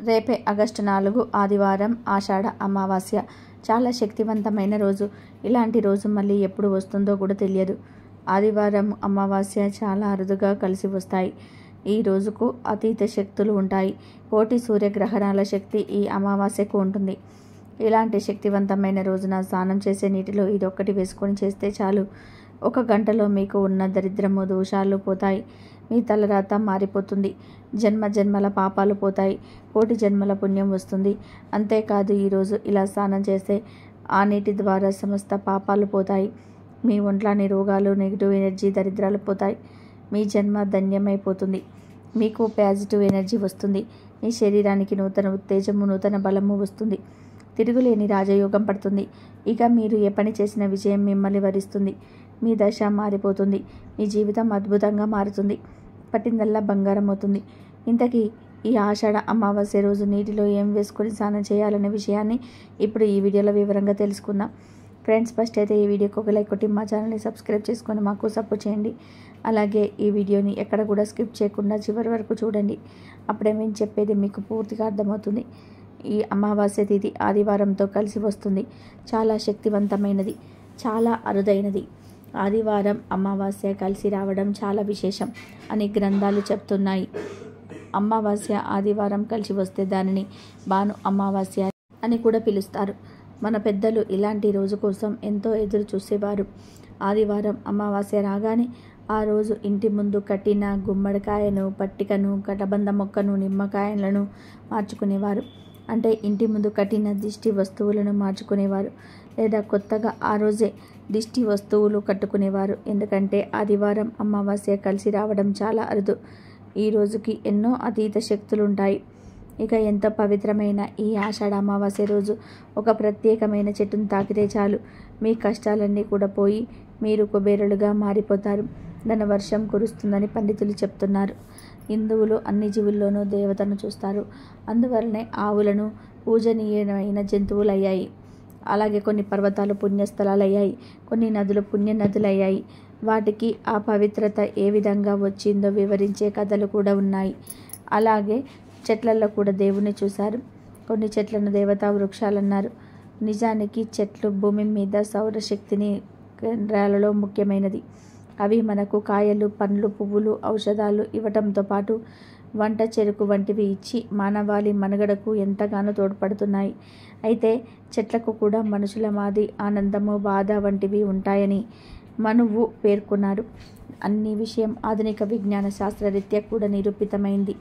రేపే ఆగస్టు 4 ఆదివారం ఆషాఢ అమావాస్య. చాలా శక్తివంతమైన రోజు. ఇలాంటి రోజు మళ్ళీ ఎప్పుడు వస్తుందో కూడా తెలియదు. ఆదివారం అమావాస్య చాలా అరుదుగా కలిసి వస్తాయి. ఈ రోజుకు అతీత శక్తులు ఉంటాయి. కోటి సూర్యగ్రహణాల శక్తి ఈ అమావాస్యకు ఉంటుంది. ఇలాంటి శక్తివంతమైన రోజున స్నానం చేసే నీటిలో ఇదొక్కటి వేసుకొని చేస్తే చాలు. 1 గంటలో మీకు ఉన్న దరిద్రము దోషాలు పోతాయి. మీ తలరాత మారిపోతుంది. జన్మ జన్మల పాపాలు పోతాయి. కోటి జన్మల పుణ్యం వస్తుంది. అంతేకాదు ఈరోజు ఇలా స్నానం చేస్తే ఆ నీటి ద్వారా సమస్త పాపాలు పోతాయి. మీ ఒంట్లోని రోగాలు, నెగిటివ్ ఎనర్జీ, దరిద్రాలు పోతాయి. మీ జన్మ ధన్యమైపోతుంది. మీకు పాజిటివ్ ఎనర్జీ వస్తుంది. మీ శరీరానికి నూతన ఉత్తేజము, నూతన బలము వస్తుంది. తిరుగులేని రాజయోగం పడుతుంది. ఇక మీరు ఏ పని చేసిన విజయం మిమ్మల్ని వరిస్తుంది. మీ దశ మారిపోతుంది. మీ జీవితం అద్భుతంగా మారుతుంది. పట్టిందల్లా బంగారం అవుతుంది. ఇంతకీ ఈ ఆషాఢ అమావాస్య రోజు నీటిలో ఏం వేసుకొని స్నానం చేయాలనే విషయాన్ని ఇప్పుడు ఈ వీడియోలో వివరంగా తెలుసుకుందాం. ఫ్రెండ్స్, ఫస్ట్ అయితే ఈ వీడియోకి ఒక లైక్ కొట్టి మా ఛానల్ని సబ్స్క్రైబ్ చేసుకొని మాకు సపోర్ట్ చేయండి. అలాగే ఈ వీడియోని ఎక్కడ కూడా స్కిప్ చేయకుండా చివరి వరకు చూడండి. అప్పుడే మేము చెప్పేది మీకు పూర్తిగా అర్థమవుతుంది. ఈ అమావాస్య తిథి ఆదివారంతో కలిసి వస్తుంది. చాలా శక్తివంతమైనది, చాలా అరుదైనది. ఆదివారం అమావాస్య కలిసి రావడం చాలా విశేషం అని గ్రంథాలు చెప్తున్నాయి. అమావాస్య ఆదివారం కలిసి వస్తే దానిని భాను అమావాస్య అని కూడా పిలుస్తారు. మన పెద్దలు ఇలాంటి రోజు కోసం ఎంతో ఎదురు చూసేవారు. ఆదివారం అమావాస్య రాగానే ఆ రోజు ఇంటి ముందు కట్టిన గుమ్మడికాయను, పట్టికను, కటబంద మొక్కను, నిమ్మకాయలను మార్చుకునేవారు. అంటే ఇంటి ముందు కట్టిన దిష్టి వస్తువులను మార్చుకునేవారు. లేదా కొత్తగా ఆ రోజే దిష్టి వస్తువులు కట్టుకునేవారు. ఎందుకంటే ఆదివారం అమావాస్య కలిసి రావడం చాలా అరుదు. ఈ రోజుకి ఎన్నో అతీత శక్తులుంటాయి. ఇక ఎంతో పవిత్రమైన ఈ ఆషాఢ అమావాస్య రోజు ఒక ప్రత్యేకమైన చెట్టును తాకితే చాలు, మీ కష్టాలన్నీ కూడా పోయి మీరు కుబేరులుగా మారిపోతారు. ధనవర్షం కురుస్తుందని పండితులు చెప్తున్నారు. హిందువులు అన్ని జీవుల్లోనూ దేవతను చూస్తారు. అందువలనే ఆవులను పూజనీయమైన జంతువులయ్యాయి. అలాగే కొన్ని పర్వతాలు పుణ్యస్థలాలయ్యాయి. కొన్ని నదులు పుణ్య నదులయ్యాయి. వాటికి ఆ పవిత్రత ఏ విధంగా వచ్చిందో వివరించే కథలు కూడా ఉన్నాయి. అలాగే చెట్లలో కూడా దేవుణ్ణి చూశారు. కొన్ని చెట్లను దేవతా వృక్షాలన్నారు. నిజానికి చెట్లు భూమి మీద సౌరశక్తిని కేంద్రాలలో ముఖ్యమైనది. అవి మనకు కాయలు, పండ్లు, పువ్వులు, ఔషధాలు ఇవ్వటంతో పాటు వంట, చెరుకు వంటివి ఇచ్చి మానవాళి మనుగడకు ఎంతగానో తోడ్పడుతున్నాయి. అయితే చెట్లకు కూడా మనుషుల మాది ఆనందము, బాధ వంటివి ఉంటాయని మనువు పేర్కొన్నారు. అన్ని విషయం ఆధునిక విజ్ఞాన శాస్త్రరీత్యా కూడా నిరూపితమైంది.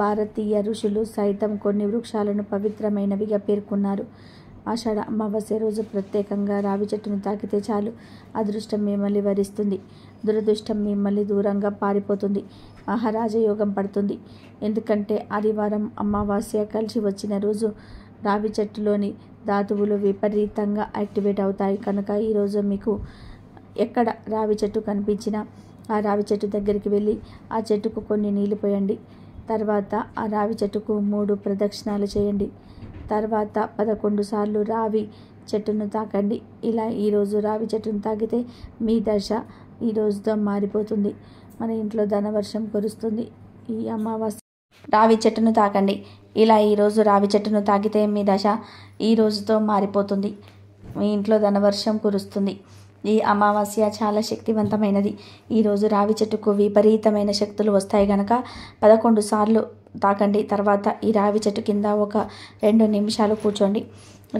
భారతీయ ఋషులు సైతం కొన్ని వృక్షాలను పవిత్రమైనవిగా పేర్కొన్నారు. ఆషాఢ అమావాస్య రోజు ప్రత్యేకంగా రావి చెట్టును తాకితే చాలు, అదృష్టం మిమ్మల్ని వరిస్తుంది. దురదృష్టం మిమ్మల్ని దూరంగా పారిపోతుంది. మహారాజయోగం పడుతుంది. ఎందుకంటే ఆదివారం అమావాస్య కలిసి వచ్చిన రోజు రావి చెట్టులోని ధాతువులు విపరీతంగా యాక్టివేట్ అవుతాయి. కనుక ఈరోజు మీకు ఎక్కడ రావి చెట్టు కనిపించినా ఆ రావి చెట్టు దగ్గరికి వెళ్ళి ఆ చెట్టుకు కొన్ని నీళ్లు పోయండి. తర్వాత ఆ రావి చెట్టుకు 3 ప్రదక్షిణాలు చేయండి. తర్వాత 11 సార్లు రావి చెట్టును తాకండి. ఇలా ఈరోజు రావి చెట్టును తాకితే మీ దశ ఈ రోజుతో మారిపోతుంది. మన ఇంట్లో ధనవర్షం కురుస్తుంది. ఈ అమావాస్య రావి చెట్టును తాకండి. ఇలా ఈరోజు రావి చెట్టును తాకితే మీ దశ ఈ రోజుతో మారిపోతుంది. మీ ఇంట్లో ధనవర్షం కురుస్తుంది. ఈ అమావాస్య చాలా శక్తివంతమైనది. ఈరోజు రావి చెట్టుకు విపరీతమైన శక్తులు వస్తాయి కనుక 11 సార్లు తాకండి. తర్వాత ఈ రావి చెట్టు కింద ఒక 2 నిమిషాలు కూర్చోండి.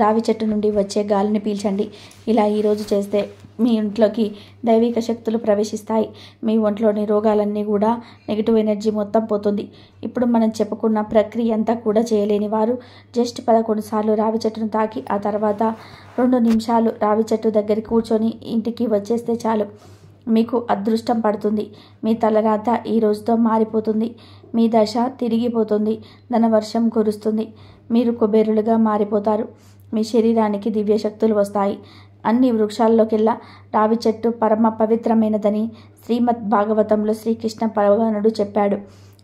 రావి చెట్టు నుండి వచ్చే గాలిని పీల్చండి. ఇలా ఈరోజు చేస్తే మీ ఇంట్లోకి దైవిక శక్తులు ప్రవేశిస్తాయి. మీ ఒంట్లోని రోగాలన్నీ కూడా, నెగిటివ్ ఎనర్జీ మొత్తం పోతుంది. ఇప్పుడు మనం చెప్పుకున్న ప్రక్రియ అంతా కూడా చేయలేని వారు జస్ట్ 11 సార్లు రావి చెట్టును తాకి ఆ తర్వాత 2 నిమిషాలు రావి చెట్టు దగ్గర కూర్చొని ఇంటికి వచ్చేస్తే చాలు, మీకు అదృష్టం పడుతుంది. మీ తలరాత ఈ రోజుతో మారిపోతుంది. మీ దశ తిరిగిపోతుంది. ధనవర్షం కురుస్తుంది. మీరు కుబేరులుగా మారిపోతారు. మీ శరీరానికి దివ్య శక్తులు వస్తాయి. అన్ని వృక్షాల్లోకెల్లా రావి చెట్టు పరమ పవిత్రమైనదని శ్రీమద్ భాగవతంలో శ్రీకృష్ణ భగవానుడు చెప్పాడు.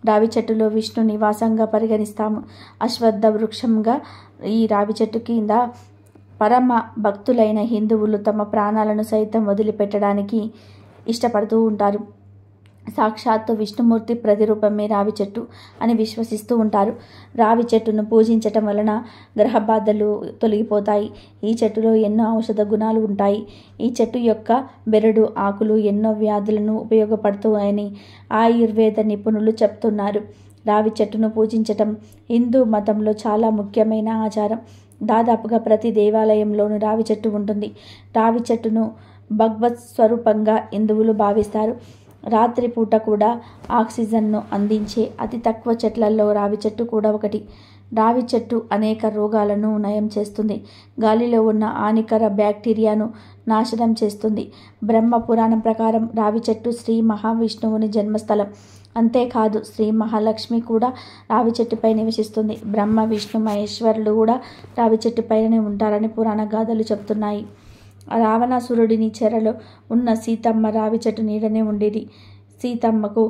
రావి చెట్టులో విష్ణు నివాసంగా పరిగణిస్తాము. అశ్వత్థ వృక్షంగా ఈ రావి చెట్టు కింద పరమ భక్తులైన హిందువులు తమ ప్రాణాలను సైతం వదిలిపెట్టడానికి ఇష్టపడుతూ ఉంటారు. సాక్షాత్తు విష్ణుమూర్తి ప్రతిరూపమే రావి చెట్టు అని విశ్వసిస్తూ ఉంటారు. రావి చెట్టును పూజించటం వలన గ్రహ బాధలు తొలగిపోతాయి. ఈ చెట్టులో ఎన్నో ఔషధ గుణాలు ఉంటాయి. ఈ చెట్టు యొక్క బెరడు ఆకులు ఎన్నో వ్యాధులను ఉపయోగపడుతాయని ఆయుర్వేద నిపుణులు చెప్తున్నారు. రావి చెట్టును పూజించటం హిందూ మతంలో చాలా ముఖ్యమైన ఆచారం. దాదాపుగా ప్రతి దేవాలయంలోనూ రావి చెట్టు ఉంటుంది. రావి చెట్టును భగవత్ స్వరూపంగా హిందువులు భావిస్తారు. రాత్రిపూట కూడా ఆక్సిజన్ను అందించే అతి తక్కువ చెట్లలో రావి చెట్టు కూడా ఒకటి. రావి చెట్టు అనేక రోగాలను నయం చేస్తుంది. గాలిలో ఉన్న హానికర బ్యాక్టీరియాను నాశనం చేస్తుంది. బ్రహ్మ పురాణం ప్రకారం రావి చెట్టు శ్రీ మహావిష్ణువుని జన్మస్థలం. అంతేకాదు శ్రీ మహాలక్ష్మి కూడా రావి చెట్టుపై నివసిస్తుంది. బ్రహ్మ విష్ణు మహేశ్వరులు కూడా రావి చెట్టుపైనే ఉంటారని పురాణ గాథలు చెప్తున్నాయి. రావణాసురుడిని చెరలో ఉన్న సీతమ్మ రావి చెట్టు నీడనే ఉండేది. సీతమ్మకు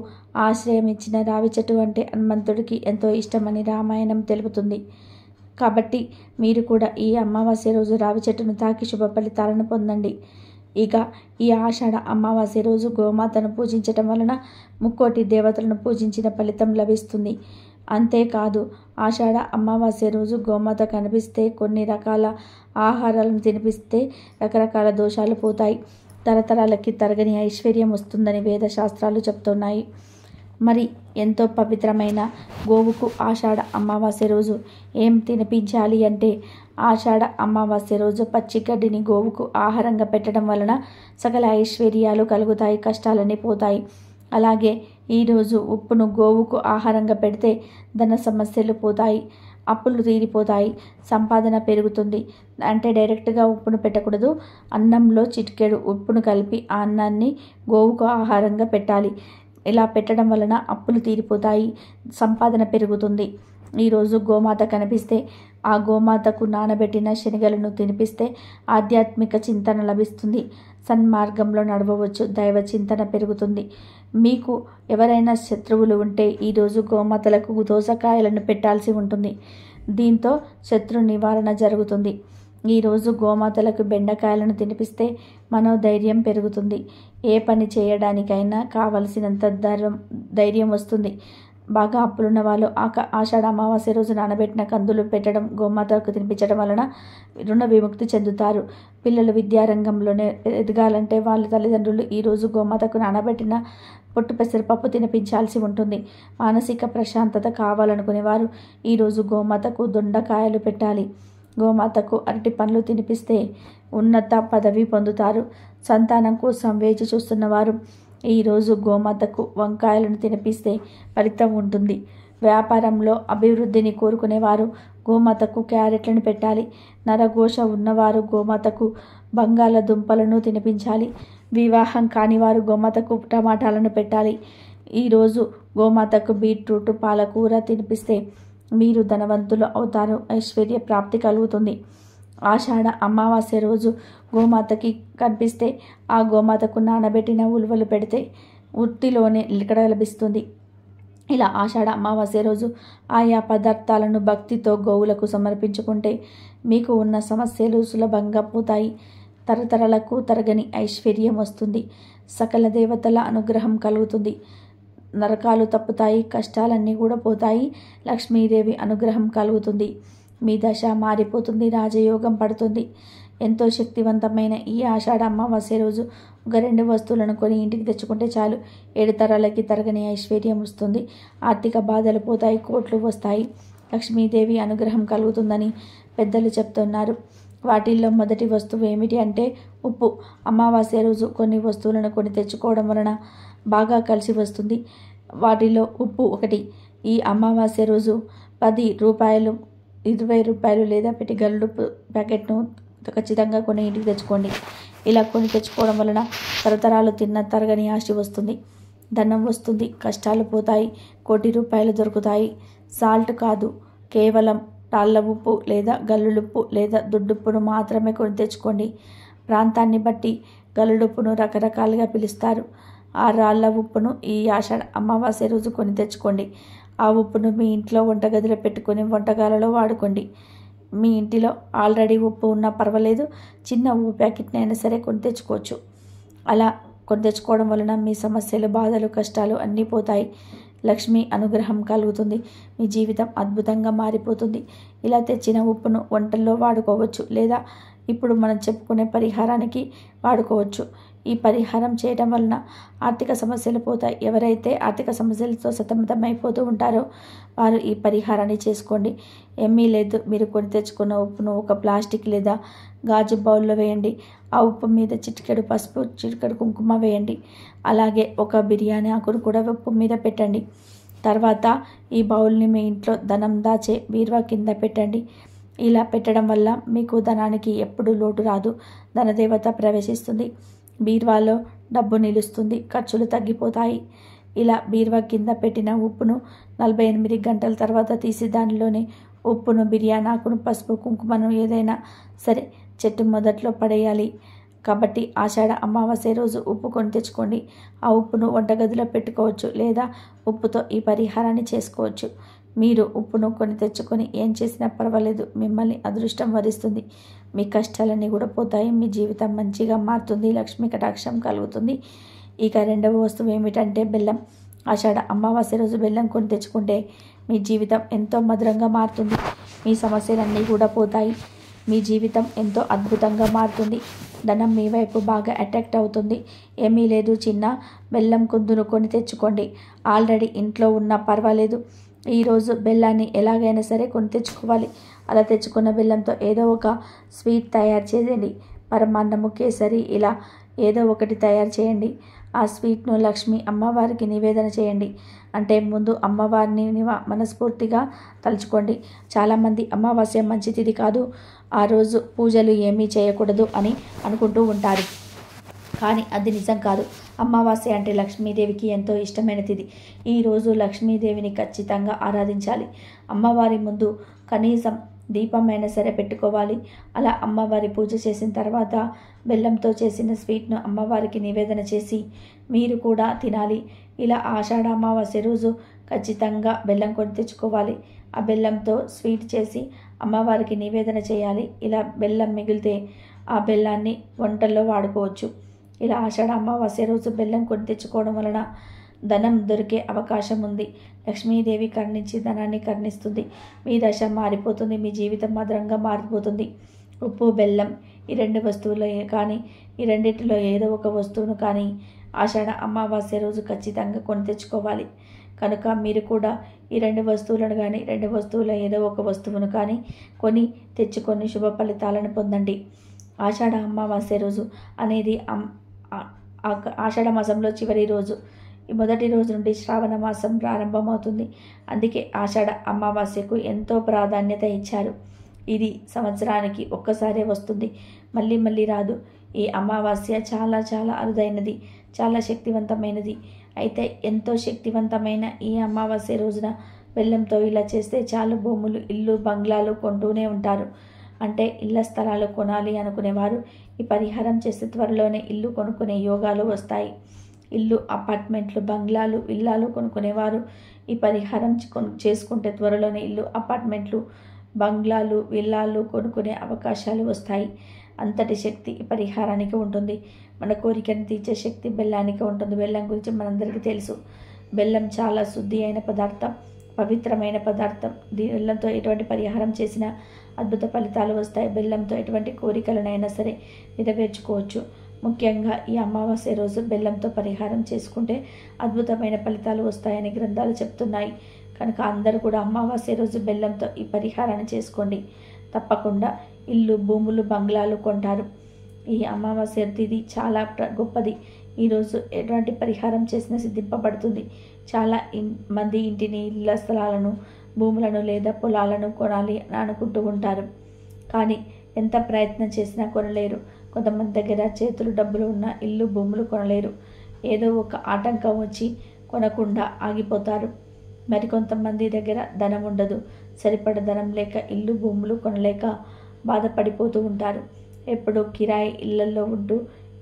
ఆశ్రయం ఇచ్చిన రావి చెట్టు అంటే హనుమంతుడికి ఎంతో ఇష్టమని రామాయణం తెలుపుతుంది. కాబట్టి మీరు కూడా ఈ అమావాస్య రోజు రావి చెట్టును తాకి శుభ ఫలితాలను పొందండి. ఇక ఈ ఆషాఢ అమావాస్య రోజు గోమాతను పూజించటం వలన ముక్కోటి దేవతలను పూజించిన ఫలితం లభిస్తుంది. అంతేకాదు ఆషాఢ అమావాస్య రోజు గోమాత కనిపిస్తే, కొన్ని రకాల ఆహారాలను తినిపిస్తే రకరకాల దోషాలు పోతాయి. తరతరాలకి తరగని ఐశ్వర్యం వస్తుందని వేద శాస్త్రాలు చెప్తున్నాయి. మరి ఎంతో పవిత్రమైన గోవుకు ఆషాఢ అమావాస్య రోజు ఏం తినిపించాలి అంటే, ఆషాఢ అమావాస్య రోజు పచ్చి గడ్డిని గోవుకు ఆహారంగా పెట్టడం వలన సకల ఐశ్వర్యాలు కలుగుతాయి, కష్టాలన్నీ పోతాయి. అలాగే ఈరోజు ఉప్పును గోవుకు ఆహారంగా పెడితే ధన సమస్యలు పోతాయి, అప్పులు తీరిపోతాయి, సంపాదన పెరుగుతుంది. అంటే డైరెక్ట్గా ఉప్పును పెట్టకూడదు. అన్నంలో చిటికెడు ఉప్పును కలిపి ఆ అన్నాన్ని గోవుకు ఆహారంగా పెట్టాలి. ఇలా పెట్టడం వలన అప్పులు తీరిపోతాయి, సంపాదన పెరుగుతుంది. ఈరోజు గోమాత కనిపిస్తే ఆ గోమాతకు నానబెట్టిన శనగలను తినిపిస్తే ఆధ్యాత్మిక చింతన లభిస్తుంది. సన్మార్గంలో నడవవచ్చు, దైవ చింతన పెరుగుతుంది. మీకు ఎవరైనా శత్రువులు ఉంటే ఈరోజు గోమాతలకు దోసకాయలను పెట్టాల్సి ఉంటుంది. దీంతో శత్రు నివారణ జరుగుతుంది. ఈరోజు గోమాతలకు బెండకాయలను తినిపిస్తే మనోధైర్యం పెరుగుతుంది. ఏ పని చేయడానికైనా కావలసినంత ధైర్యం వస్తుంది. బాగా అప్పులున్న వాళ్ళు ఆషాఢ అమావాస్య రోజు నానబెట్టిన కందులు పెట్టడం, గోమాతకు తినిపించడం వలన రుణ విముక్తి చెందుతారు. పిల్లలు విద్యారంగంలోనే ఎదగాలంటే వాళ్ళ తల్లిదండ్రులు ఈరోజు గోమాతకు నానబెట్టిన పొట్టు పెసరపప్పు తినిపించాల్సి ఉంటుంది. మానసిక ప్రశాంతత కావాలనుకునేవారు ఈరోజు గోమాతకు దొండకాయలు పెట్టాలి. గోమాతకు అరటి పండ్లు తినిపిస్తే ఉన్నత పదవి పొందుతారు. సంతానం కోసం వేచి చూస్తున్నవారు ఈరోజు గోమాతకు వంకాయలను తినిపిస్తే ఫలితం ఉంటుంది. వ్యాపారంలో అభివృద్ధిని కోరుకునేవారు గోమాతకు క్యారెట్లను పెట్టాలి. నరఘోష ఉన్నవారు గోమాతకు బంగాళదుంపలను తినిపించాలి. వివాహం కానివారు గోమాతకు టమాటాలను పెట్టాలి. ఈరోజు గోమాతకు బీట్రూట్, పాలకూర తినిపిస్తే మీరు ధనవంతులు అవుతారు, ఐశ్వర్య ప్రాప్తి కలుగుతుంది. ఆషాఢ అమావాస్య రోజు గోమాతకి కనిపిస్తే ఆ గోమాతకు నానబెట్టిన ఉలువలు పెడితే ఉట్టిలోనే లికడ లభిస్తుంది. ఇలా ఆషాఢ అమావాస్య రోజు ఆయా పదార్థాలను భక్తితో గోవులకు సమర్పించుకుంటే మీకు ఉన్న సమస్యలు సులభంగా పోతాయి. తరతరాలకు తరగని ఐశ్వర్యం వస్తుంది. సకల దేవతల అనుగ్రహం కలుగుతుంది. నరకాలు తప్పుతాయి, కష్టాలన్నీ కూడా పోతాయి. లక్ష్మీదేవి అనుగ్రహం కలుగుతుంది. మీ దశ మారిపోతుంది, రాజయోగం పడుతుంది. ఎంతో శక్తివంతమైన ఈ ఆషాఢ అమావాస్య రోజు ఒక 2 వస్తువులను కొని ఇంటికి తెచ్చుకుంటే చాలు. 7 తరాలకి తరగని ఐశ్వర్యం వస్తుంది. ఆర్థిక బాధలు పోతాయి, కోట్లు వస్తాయి. లక్ష్మీదేవి అనుగ్రహం కలుగుతుందని పెద్దలు చెప్తున్నారు. వాటిల్లో మొదటి వస్తువు ఏమిటి అంటే ఉప్పు. అమావాస్య రోజు కొన్ని వస్తువులను కొని తెచ్చుకోవడం వలన బాగా కలిసి వస్తుంది. వాటిలో ఉప్పు ఒకటి. ఈ అమావాస్య రోజు 10 రూపాయలు, 20 రూపాయలు లేదా పెట్టి గల్లుప్పు ప్యాకెట్ను ఖచ్చితంగా కొని ఇంటికి తెచ్చుకోండి. ఇలా కొని తెచ్చుకోవడం వలన తరతరాలు తిన్న తరగని ఆస్తి వస్తుంది, ధనం వస్తుంది, కష్టాలు పోతాయి, 1 కోటి రూపాయలు దొరుకుతాయి. సాల్ట్ కాదు, కేవలం రాళ్ళ ఉప్పు లేదా గల్లులుప్పు లేదా దుడ్డుప్పును మాత్రమే కొని తెచ్చుకోండి. ప్రాంతాన్ని బట్టి గల్లుడుప్పును రకరకాలుగా పిలుస్తారు. ఆ రాళ్ళ ఉప్పును ఈ ఆషాఢ అమావాస్య రోజు కొని తెచ్చుకోండి. ఆ ఉప్పును మీ ఇంట్లో వంటగదిలో పెట్టుకొని వంటకాలలో వాడుకోండి. మీ ఇంటిలో ఆల్రెడీ ఉప్పు ఉన్నా పర్వాలేదు, చిన్న ఉప్పు ప్యాకెట్ని అయినా సరే కొని తెచ్చుకోవచ్చు. అలా కొని తెచ్చుకోవడం వలన మీ సమస్యలు, బాధలు, కష్టాలు అన్నీ పోతాయి. లక్ష్మి అనుగ్రహం కలుగుతుంది. మీ జీవితం అద్భుతంగా మారిపోతుంది. ఇలా తెచ్చిన ఉప్పును వంటల్లో వాడుకోవచ్చు, లేదా ఇప్పుడు మనం చెప్పుకునే పరిహారానికి వాడుకోవచ్చు. ఈ పరిహారం చేయడం వలన ఆర్థిక సమస్యలు పోతాయి. ఎవరైతే ఆర్థిక సమస్యలతో సతమతమైపోతూ ఉంటారో వారు ఈ పరిహారాన్ని చేసుకోండి. ఏమీ లేదు, మీరు కొని తెచ్చుకున్న ఉప్పును ఒక ప్లాస్టిక్ లేదా గాజు బౌల్లో వేయండి. ఆ ఉప్పు మీద చిటికెడు పసుపు, చిటికెడు కుంకుమ వేయండి. అలాగే ఒక బిర్యానీ ఆకును కూడా ఉప్పు మీద పెట్టండి. తర్వాత ఈ బౌల్ని మీ ఇంట్లో ధనం దాచే బీరువా కింద పెట్టండి. ఇలా పెట్టడం వల్ల మీకు ధనానికి ఎప్పుడు లోటు రాదు. ధనదేవత ప్రవేశిస్తుంది. బీరువాలో డబ్బు నిలుస్తుంది. ఖర్చులు తగ్గిపోతాయి. ఇలా బీరువా కింద పెట్టిన ఉప్పును 48 గంటల తర్వాత తీసి దానిలోని ఉప్పును, బిర్యానీ ఆకును, పసుపు, కుంకుమను ఏదైనా సరే చెట్టు మొదట్లో పడేయాలి. కాబట్టి ఆషాఢ అమావాస్య రోజు ఉప్పు కొని తెచ్చుకోండి. ఆ ఉప్పును వంటగదిలో పెట్టుకోవచ్చు, లేదా ఉప్పుతో ఈ పరిహారాన్ని చేసుకోవచ్చు. మీరు ఉప్పును కొని తెచ్చుకొని ఏం చేసినా పర్వాలేదు, మిమ్మల్ని అదృష్టం వరిస్తుంది. మీ కష్టాలన్నీ కూడా పోతాయి. మీ జీవితం మంచిగా మారుతుంది. లక్ష్మీ కటాక్షం కలుగుతుంది. ఇక రెండవ వస్తువు ఏమిటంటే బెల్లం. ఆషాఢ అమావాస్య రోజు బెల్లం కొని తెచ్చుకుంటే మీ జీవితం ఎంతో మధురంగా మారుతుంది. మీ సమస్యలన్నీ కూడా పోతాయి. మీ జీవితం ఎంతో అద్భుతంగా మారుతుంది. ధనం మీ వైపు బాగా అట్రాక్ట్ అవుతుంది. ఏమీ లేదు, చిన్న బెల్లం కుందును కొని తెచ్చుకోండి. ఆల్రెడీ ఇంట్లో ఉన్నా పర్వాలేదు. ఈరోజు బెల్లాన్ని ఎలాగైనా సరే కొని తెచ్చుకోవాలి. అలా తెచ్చుకున్న బెల్లంతో ఏదో ఒక స్వీట్ తయారు చేయండి. పరమాన్నము, కేసరి, ఇలా ఏదో ఒకటి తయారు చేయండి. ఆ స్వీట్ను లక్ష్మీ అమ్మవారికి నివేదన చేయండి. అంటే ముందు అమ్మవారిని మనస్ఫూర్తిగా తలుచుకోండి. చాలామంది అమావాస్య మంచి తిథి కాదు, ఆ రోజు పూజలు ఏమీ చేయకూడదు అని అనుకుంటూ ఉంటారు. కానీ అది నిజం కాదు. అమావాస్య అంటే లక్ష్మీదేవికి ఎంతో ఇష్టమైన తిథి. ఈరోజు లక్ష్మీదేవిని ఖచ్చితంగా ఆరాధించాలి. అమ్మవారి ముందు కనీసం దీపమైనా సరే పెట్టుకోవాలి. అలా అమ్మవారి పూజ చేసిన తర్వాత బెల్లంతో చేసిన స్వీట్ను అమ్మవారికి నివేదన చేసి మీరు కూడా తినాలి. ఇలా ఆషాఢ అమావాస్య రోజు ఖచ్చితంగా బెల్లం కొని తెచ్చుకోవాలి. ఆ బెల్లంతో స్వీట్ చేసి అమ్మవారికి నివేదన చేయాలి. ఇలా బెల్లం మిగిలితే ఆ బెల్లాన్ని వంటల్లో వాడుకోవచ్చు. ఇలా ఆషాఢ అమావాస్య రోజు బెల్లం కొని తెచ్చుకోవడం వలన ధనం దొరికే అవకాశం ఉంది. లక్ష్మీదేవి కరుణించి ధనాన్ని కరుణిస్తుంది. మీ దశ మారిపోతుంది. మీ జీవితం మధురంగా మారిపోతుంది. ఉప్పు, బెల్లం ఈ రెండు వస్తువులు కానీ ఈ రెండింటిలో ఏదో ఒక వస్తువును కానీ ఆషాఢ అమావాస్య రోజు ఖచ్చితంగా కొని తెచ్చుకోవాలి. కనుక మీరు కూడా ఈ రెండు వస్తువులను కానీ రెండు వస్తువుల ఏదో ఒక వస్తువును కానీ కొని తెచ్చుకొని శుభ ఫలితాలను పొందండి. ఆషాఢ అమావాస్య రోజు అనేది ఆషాఢ మాసంలో చివరి రోజు. ఈ మొదటి రోజు నుండి శ్రావణ మాసం ప్రారంభమవుతుంది. అందుకే ఆషాఢ అమావాస్యకు ఎంతో ప్రాధాన్యత ఇచ్చారు. ఇది సంవత్సరానికి ఒక్కసారే వస్తుంది, మళ్ళీ మళ్ళీ రాదు. ఈ అమావాస్య చాలా చాలా అరుదైనది, చాలా శక్తివంతమైనది. అయితే ఎంతో శక్తివంతమైన ఈ అమావాస్య రోజున బెల్లంతో ఇలా చేస్తే చాలు, భూములు, ఇల్లు, బంగ్లాలు కొంటూనే ఉంటారు. అంటే ఇళ్ల స్థలాలు కొనాలి అనుకునేవారు ఈ పరిహారం చేస్తే త్వరలోనే ఇల్లు కొనుక్కునే యోగాలు వస్తాయి. ఇల్లు, అపార్ట్మెంట్లు, బంగ్లాలు, విల్లాలు కొనుక్కునేవారు ఈ పరిహారం చేసుకుంటే త్వరలోనే ఇల్లు, అపార్ట్మెంట్లు, బంగ్లాలు, విల్లాలు కొనుక్కునే అవకాశాలు వస్తాయి. అంతటి శక్తి ఈ పరిహారానికి ఉంటుంది. మన కోరికను తీర్చే శక్తి బెల్లానికి ఉంటుంది. బెల్లం గురించి మనందరికీ తెలుసు. బెల్లం చాలా శుద్ధి అయిన పదార్థం, పవిత్రమైన పదార్థం. బెల్లంతో ఎటువంటి పరిహారం చేసినా అద్భుత ఫలితాలు వస్తాయి. బెల్లంతో ఎటువంటి కోరికలనైనా సరే నెరవేర్చుకోవచ్చు. ముఖ్యంగా ఈ అమావాస్య రోజు బెల్లంతో పరిహారం చేసుకుంటే అద్భుతమైన ఫలితాలు వస్తాయని గ్రంథాలు చెప్తున్నాయి. కనుక అందరూ కూడా అమావాస్య రోజు బెల్లంతో ఈ పరిహారాన్ని చేసుకోండి. తప్పకుండా ఇల్లు, భూములు, బంగ్లాలు కొంటారు. ఈ అమావాస్య తిథి చాలా గొప్పది. ఈరోజు ఎటువంటి పరిహారం చేసినా సిద్ధింపబడుతుంది. చాలా మంది ఇంటిని, ఇళ్ల స్థలాలను, భూములను లేదా పొలాలను కొనాలి అని అనుకుంటూ ఉంటారు. కానీ ఎంత ప్రయత్నం చేసినా కొనలేరు. కొంతమంది దగ్గర చేతులు డబ్బులు ఉన్న ఇల్లు, భూములు కొనలేరు. ఏదో ఒక ఆటంకం వచ్చి కొనకుండా ఆగిపోతారు. మరికొంతమంది దగ్గర ధనం ఉండదు. సరిపడ ధనం లేక ఇల్లు, భూములు కొనలేక బాధపడిపోతూ ఉంటారు. ఎప్పుడు కిరాయి ఇళ్లలో ఉంటూ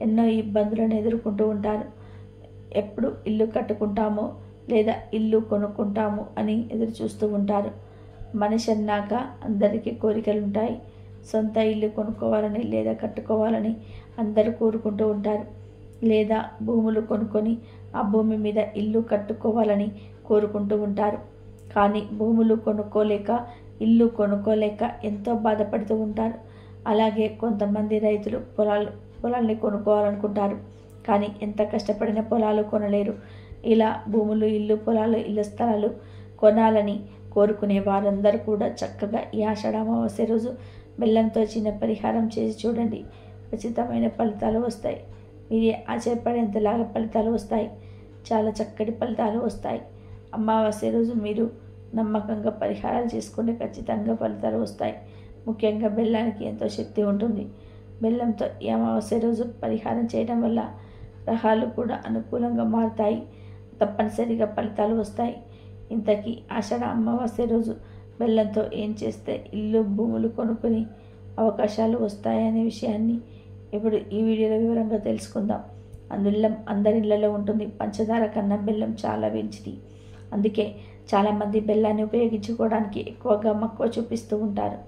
ఎన్నో ఇబ్బందులను ఎదుర్కొంటూ ఉంటారు. ఎప్పుడు ఇల్లు కట్టుకుంటామో లేదా ఇల్లు కొనుక్కుంటాము అని ఎదురు చూస్తూ ఉంటారు. మనిషి అన్నాక అందరికీ కోరికలు ఉంటాయి. సొంత ఇల్లు కొనుక్కోవాలని లేదా కట్టుకోవాలని అందరూ కోరుకుంటూ ఉంటారు. లేదా భూములు కొనుక్కొని ఆ భూమి మీద ఇల్లు కట్టుకోవాలని కోరుకుంటూ ఉంటారు. కానీ భూములు కొనుక్కోలేక, ఇల్లు కొనుక్కోలేక ఎంతో బాధపడుతూ ఉంటారు. అలాగే కొంతమంది రైతులు పొలాల్ని కొనుక్కోవాలనుకుంటారు, కానీ ఎంత కష్టపడిన పొలాలు కొనలేరు. ఇలా భూములు, ఇల్లు, పొలాలు, ఇళ్ల స్థలాలు కొనాలని కోరుకునే వారందరూ కూడా చక్కగా ఈ ఆషాఢ అమావాస్య రోజు బెల్లంతో చిన్న పరిహారం చేసి చూడండి. ఖచ్చితమైన ఫలితాలు వస్తాయి. మీరే ఆశ్చర్యపడేంతలాగా ఫలితాలు వస్తాయి. చాలా చక్కటి ఫలితాలు వస్తాయి. అమావాస్య రోజు మీరు నమ్మకంగా పరిహారాలు చేసుకుంటే ఖచ్చితంగా ఫలితాలు వస్తాయి. ముఖ్యంగా బెల్లానికి ఎంతో శక్తి ఉంటుంది. బెల్లంతో ఈ అమావాస్య రోజు పరిహారం చేయడం వల్ల గ్రహాలు కూడా అనుకూలంగా మారుతాయి. తప్పనిసరిగా ఫలితాలు వస్తాయి. ఇంతకీ ఆషాఢ అమావాస్య రోజు బెల్లంతో ఏం చేస్తే ఇల్లు, భూములు కొనుక్కుని అవకాశాలు వస్తాయనే విషయాన్ని ఇప్పుడు ఈ వీడియోలో వివరంగా తెలుసుకుందాం. అందరి ఇళ్లలో ఉంటుంది. పంచదార కన్నా బెల్లం చాలా మంచిది. అందుకే చాలామంది బెల్లాన్ని ఉపయోగించుకోవడానికి ఎక్కువగా మక్కువ చూపిస్తూ ఉంటారు.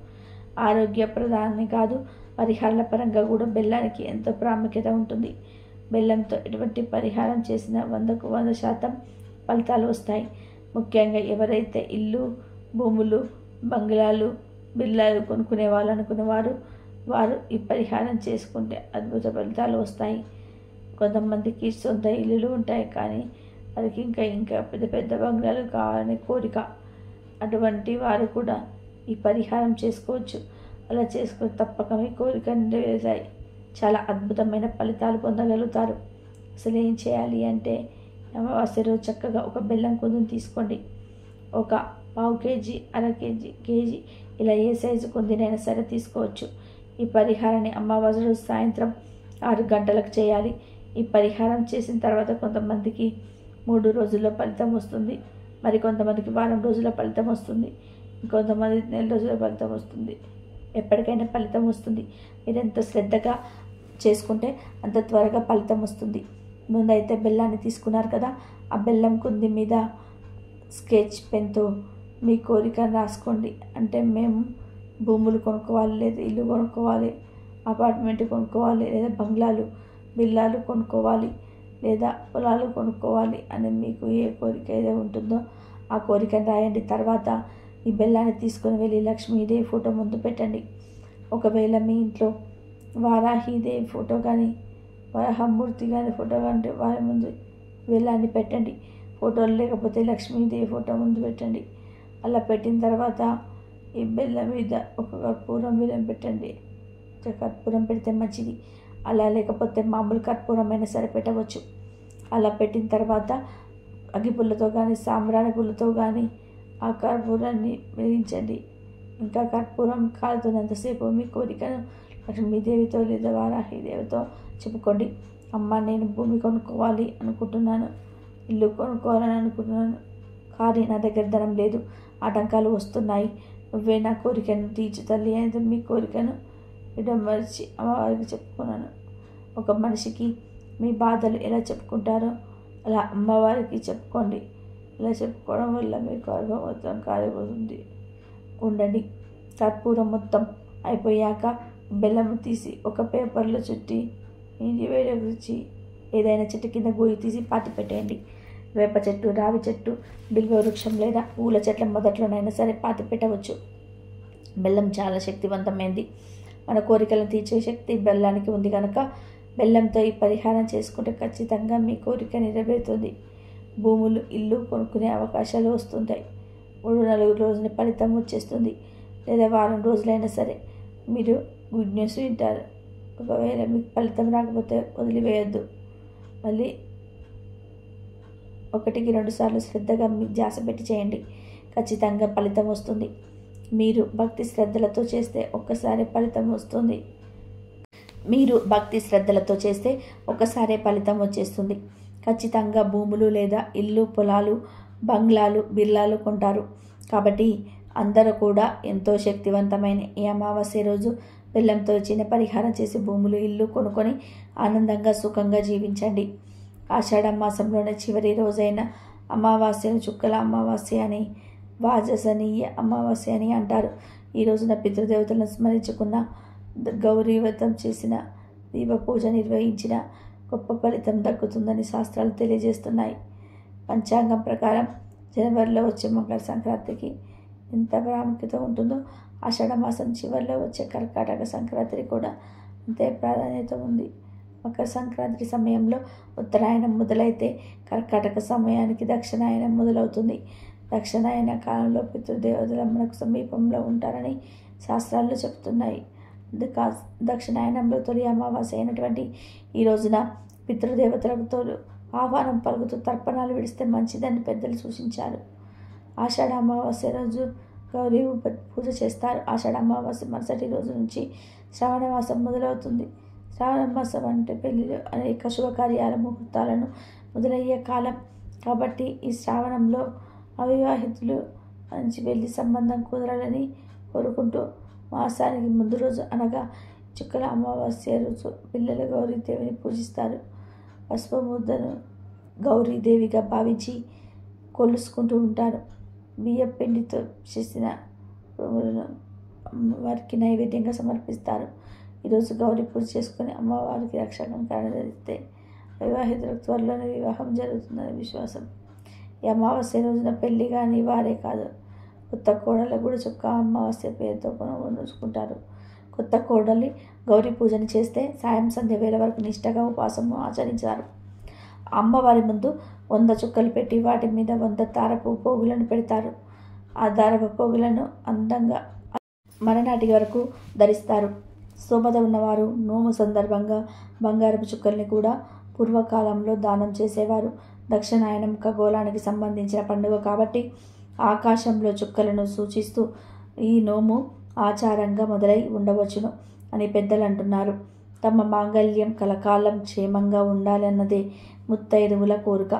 ఆరోగ్యప్రదాన్ని కాదు, పరిహారాల పరంగా కూడా బెల్లానికి ఎంతో ప్రాముఖ్యత ఉంటుంది. బెల్లంతో ఎటువంటి పరిహారం చేసినా 100కు 100% ఫలితాలు వస్తాయి. ముఖ్యంగా ఎవరైతే ఇల్లు, భూములు, బంగ్లాలు, బిల్లాలు కొనుక్కునే వాళ్ళు అనుకునేవారు వారు ఈ పరిహారం చేసుకుంటే అద్భుత ఫలితాలు వస్తాయి. కొంతమందికి సొంత ఇల్లులు ఉంటాయి, కానీ వారికి ఇంకా పెద్ద పెద్ద బంగ్లాలు కావాలనే కోరిక. అటువంటి వారు కూడా ఈ పరిహారం చేసుకోవచ్చు. అలా చేసుకుని తప్పక మీ కోరిక నెరవేరుతాయి. చాలా అద్భుతమైన ఫలితాలు పొందగలుగుతారు. అసలు ఏం చేయాలి అంటే, అమావాస్య రోజు చక్కగా ఒక బెల్లం కుందుని తీసుకోండి. ఒక పావు కేజీ, అర కేజీ, కేజీ ఇలా ఏ సైజు కుందినైనా సరే తీసుకోవచ్చు. ఈ పరిహారాన్ని అమావాస్య రోజు సాయంత్రం 6 గంటలకు చేయాలి. ఈ పరిహారం చేసిన తర్వాత కొంతమందికి 3 రోజుల్లో ఫలితం వస్తుంది, మరి కొంతమందికి వారం రోజుల ఫలితం వస్తుంది, ఇంకొంతమంది నెల రోజుల ఫలితం వస్తుంది. ఎప్పటికైనా ఫలితం వస్తుంది. మీరు ఎంత శ్రద్ధగా చేసుకుంటే అంత త్వరగా ఫలితం వస్తుంది. ముందైతే బెల్లాన్ని తీసుకున్నారు కదా, ఆ బెల్లం కుంది మీద స్కెచ్ పెన్తో మీ కోరికను రాసుకోండి. అంటే మేము భూములు కొనుక్కోవాలి, లేదా ఇల్లు కొనుక్కోవాలి, అపార్ట్మెంట్ కొనుక్కోవాలి, లేదా బంగ్లాలు, బిల్లాలు కొనుక్కోవాలి, లేదా పొలాలు కొనుక్కోవాలి అని మీకు ఏ కోరిక ఏదో ఉంటుందో ఆ కోరికను రాయండి. తర్వాత ఈ బెల్లాన్ని తీసుకొని వెళ్ళి లక్ష్మీదేవి ఫోటో ముందు పెట్టండి. ఒకవేళ మీ ఇంట్లో వారాహిదేవి ఫోటో కానీ, వరహమూర్తి కానీ ఫోటో కానీ వారి ముందు బెల్లాన్ని పెట్టండి. ఫోటోలు లేకపోతే లక్ష్మీదేవి ఫోటో ముందు పెట్టండి. అలా పెట్టిన తర్వాత ఈ బెల్లం మీద ఒక కర్పూరం బిల్లం పెట్టండి. కర్పూరం పెడితే మంచిది. అలా లేకపోతే మామూలు కర్పూరం అయినా సరే పెట్టవచ్చు. అలా పెట్టిన తర్వాత అగ్గిపుల్లతో కానీ, సాంబ్రాణి పుల్లతో కానీ ఆ కర్పూరాన్ని వెలిగించండి. ఇంకా కర్పూరం కాలుతున్నంతసేపు మీ కోరికను లక్ష్మీదేవితో లేదా వారాహిదేవితో చెప్పుకోండి. అమ్మ, నేను భూమి కొనుక్కోవాలి అనుకుంటున్నాను, ఇల్లు కొనుక్కోవాలని అనుకుంటున్నాను, కానీ నా దగ్గర ధనం లేదు, ఆటంకాలు వస్తున్నాయి. నువ్వే నా కోరికను తీర్చు తల్లి అనేది మీ కోరికను విడమర్చి అమ్మవారికి చెప్పుకున్నాను. ఒక మనిషికి మీ బాధలు ఎలా చెప్పుకుంటారో అలా అమ్మవారికి చెప్పుకోండి. ఇలా చెప్పుకోవడం వల్ల మీ కోరిక మొత్తం కాలిపోతుంది. ఉండండి. కర్పూరం మొత్తం అయిపోయాక బెల్లం తీసి ఒక పేపర్లో చుట్టి ఇంటి వేడొచ్చి ఏదైనా చెట్టు కింద గోయి తీసి పాతి పెట్టేయండి. వేప చెట్టు, రావి చెట్టు, బిల్వ వృక్షం లేదా పూల చెట్ల మొదట్లోనైనా సరే పాతి పెట్టవచ్చు. బెల్లం చాలా శక్తివంతమైంది. మన కోరికలను తీర్చే శక్తి బెల్లానికి ఉంది కనుక బెల్లంతో ఈ పరిహారం చేసుకుంటే ఖచ్చితంగా మీ కోరిక నెరవేరుతుంది. భూములు, ఇల్లు కొనుక్కునే అవకాశాలు వస్తుంటాయి. 3-4 రోజుల ఫలితం వచ్చేస్తుంది, లేదా వారం రోజులైనా సరే మీరు గుడ్ న్యూస్ వింటారు. ఒకవేళ మీకు ఫలితం రాకపోతే వదిలివేయద్దు. మళ్ళీ 1-2 సార్లు శ్రద్ధగా మీ ధ్యాస పెట్టి చేయండి. ఖచ్చితంగా ఫలితం వస్తుంది. మీరు భక్తి శ్రద్ధలతో చేస్తే ఒక్కసారి ఫలితం వస్తుంది. ఫలితం వచ్చేస్తుంది. ఖచ్చితంగా భూములు లేదా ఇల్లు, పొలాలు, బంగ్లాలు, బిల్లాలు కొంటారు. కాబట్టి అందరూ కూడా ఎంతో శక్తివంతమైన ఈ అమావాస్య రోజు బెల్లంతో చిన్న పరిహారం చేసి భూములు, ఇల్లు కొనుక్కొని ఆనందంగా సుఖంగా జీవించండి. ఆషాఢ మాసంలోనే చివరి రోజైన అమావాస్యను చుక్కల అమావాస్య అని, వాజసనీయ అమావాస్య అని అంటారు. ఈ రోజున పితృదేవతలను స్మరించుకున్న, గౌరీ వ్రతం చేసిన, దీప పూజ నిర్వహించిన, గొప్ప ఫలితం దక్కుతుందని శాస్త్రాలు తెలియజేస్తున్నాయి. పంచాంగం ప్రకారం జనవరిలో వచ్చే మకర సంక్రాంతికి ఎంత ప్రాముఖ్యత ఉంటుందో ఆషాఢమాసం చివరిలో వచ్చే కర్కాటక సంక్రాంతికి కూడా అంతే ప్రాధాన్యత ఉంది. మకర సంక్రాంతి సమయంలో ఉత్తరాయణం మొదలైతే కర్కాటక సమయానికి దక్షిణాయనం మొదలవుతుంది. దక్షిణాయన కాలంలో పితృదేవతలు మనకు సమీపంలో ఉంటారని శాస్త్రాలు చెబుతున్నాయి. దక్షిణాయనంలో తొలి అమావాస్య అయినటువంటి ఈ రోజున పితృదేవతలకు ఆహ్వానం పలుకుతూ తర్పణాలు విడిస్తే మంచిదని పెద్దలు సూచించారు. ఆషాఢ అమావాస్య రోజు గౌరీ పూజ చేస్తారు. ఆషాఢ అమావాస్య మరుసటి రోజు నుంచి శ్రావణ మాసం మొదలవుతుంది. శ్రావణ మాసం అంటే పెళ్ళిళ్ళు, అనేక శుభకార్యాల ముహూర్తాలను మొదలయ్యే కాలం కాబట్టి ఈ శ్రావణంలో అవివాహితులు మంచి పెళ్లి సంబంధం కుదరాలని కోరుకుంటూ మాసానికి ముందు రోజు అనగా చుక్కల అమావాస్య రోజు పిల్లలు గౌరీదేవిని పూజిస్తారు. పసుపు ముద్దను గౌరీదేవిగా భావించి కొలుసుకుంటూ ఉంటారు. బియ్యం పిండితో చేసిన పువ్వులను వారికి నైవేద్యంగా సమర్పిస్తారు. ఈరోజు గౌరీ పూజ చేసుకుని అమ్మవారికి రక్షకం కారణిస్తే వివాహితులకు త్వరలోనే వివాహం జరుగుతుందని విశ్వాసం. ఈ అమావాస్య రోజున పెళ్లి కానీ వారే కాదు, కొత్త కోడలు కూడా చుక్క అమావాస్య పేరుతో కొనుక్కుంటారు. కొత్త కోడలి గౌరీ పూజను చేస్తే సాయం సంధ్య వేళ వరకు నిష్టగా ఉపవాసము ఆచరించారు. అమ్మవారి ముందు 100 చుక్కలు పెట్టి వాటి మీద 100 దారపు పోగులను పెడతారు. ఆ దారపు పోగులను అందంగా మరనాటి వరకు ధరిస్తారు. స్తోమత ఉన్నవారు నోము సందర్భంగా బంగారపు చుక్కల్ని కూడా పూర్వకాలంలో దానం చేసేవారు. దక్షిణాయనం ఖగోళానికి సంబంధించిన పండుగ కాబట్టి ఆకాశంలో చుక్కలను సూచిస్తూ ఈ నోము ఆచారంగా మొదలై ఉండవచ్చును అని పెద్దలు అంటున్నారు. తమ మాంగళ్యం కలకాలం క్షేమంగా ఉండాలన్నదే ముత్తైదువుల కోరిక.